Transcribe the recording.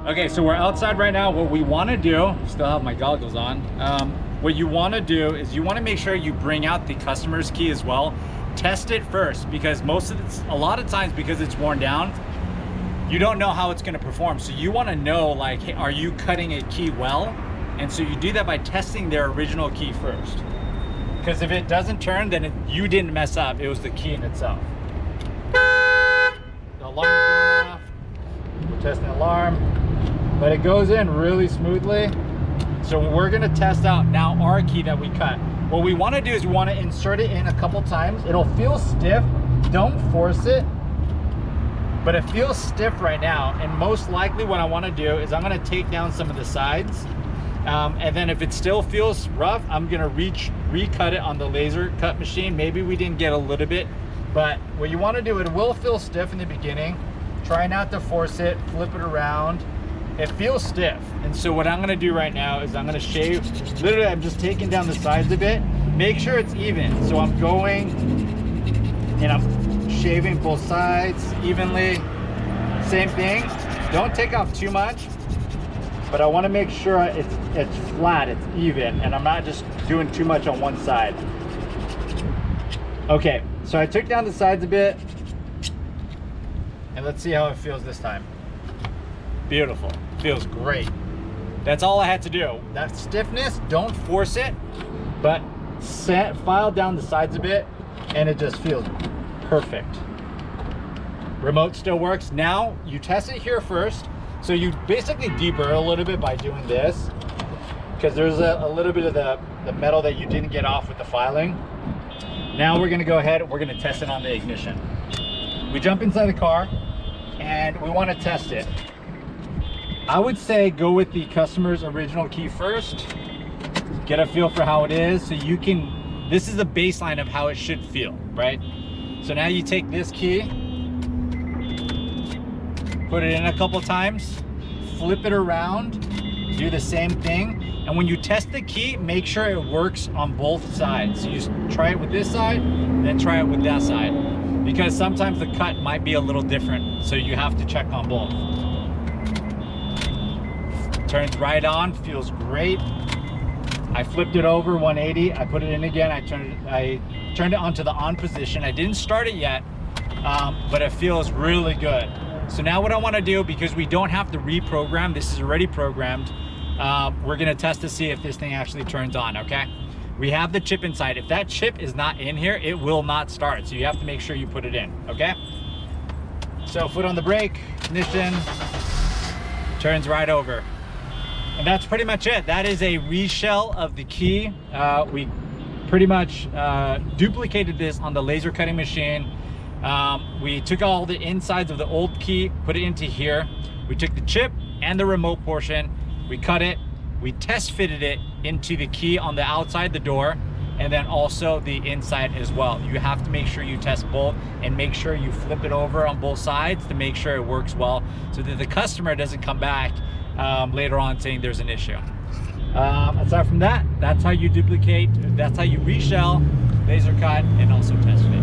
Okay, so we're outside right now. What we want to do, still have my goggles on. What you want to do is you want to make sure you bring out the customer's key as well. Test it first, because a lot of times, because it's worn down, you don't know how it's going to perform. So you want to know, like, hey, are you cutting a key well? And so you do that by testing their original key first. Because if it doesn't turn, then you didn't mess up. It was the key in itself. The alarm's going off. We're testing the alarm, but it goes in really smoothly. So we're gonna test out now our key that we cut. What we wanna do is we wanna insert it in a couple times. It'll feel stiff, don't force it, but it feels stiff right now. And most likely what I wanna do is I'm gonna take down some of the sides. And then if it still feels rough, I'm gonna recut it on the laser cut machine. Maybe we didn't get a little bit, but what you wanna do, it will feel stiff in the beginning. Try not to force it, flip it around. It feels stiff. And so what I'm gonna do right now is I'm gonna shave. Literally, I'm just taking down the sides a bit. Make sure it's even. So I'm going and I'm shaving both sides evenly. Same thing, don't take off too much, but I wanna make sure it's flat, it's even, and I'm not just doing too much on one side. Okay, so I took down the sides a bit, and let's see how it feels this time. Beautiful, feels great. That's all I had to do. That stiffness, don't force it, but file down the sides a bit, and it just feels perfect. Remote still works. Now, you test it here first. So you basically deburr a little bit by doing this, because there's a little bit of the metal that you didn't get off with the filing. Now we're gonna go ahead, we're gonna test it on the ignition. We jump inside the car, and we wanna test it. I would say go with the customer's original key first. Get a feel for how it is, so you can, this is the baseline of how it should feel, right? So now you take this key, put it in a couple times, flip it around, do the same thing. And when you test the key, make sure it works on both sides. So you just try it with this side, then try it with that side. Because sometimes the cut might be a little different, so you have to check on both. Turns right on, feels great. I flipped it over 180, I put it in again, I turned it onto the on position. I didn't start it yet, but it feels really good. So now what I want to do, because we don't have to reprogram, this is already programmed, we're going to test to see if this thing actually turns on, okay? We have the chip inside. If that chip is not in here, it will not start. So you have to make sure you put it in, okay? So foot on the brake, ignition, turns right over. And that's pretty much it. That is a reshell of the key. We pretty much duplicated this on the laser cutting machine. We took all the insides of the old key, put it into here. We took the chip and the remote portion, we cut it, we test fitted it into the key on the outside the door, and then also the inside as well. You have to make sure you test both and make sure you flip it over on both sides to make sure it works well, so that the customer doesn't come back later on saying there's an issue. Aside from that, that's how you duplicate, that's how you reshell, laser cut, and also test fit.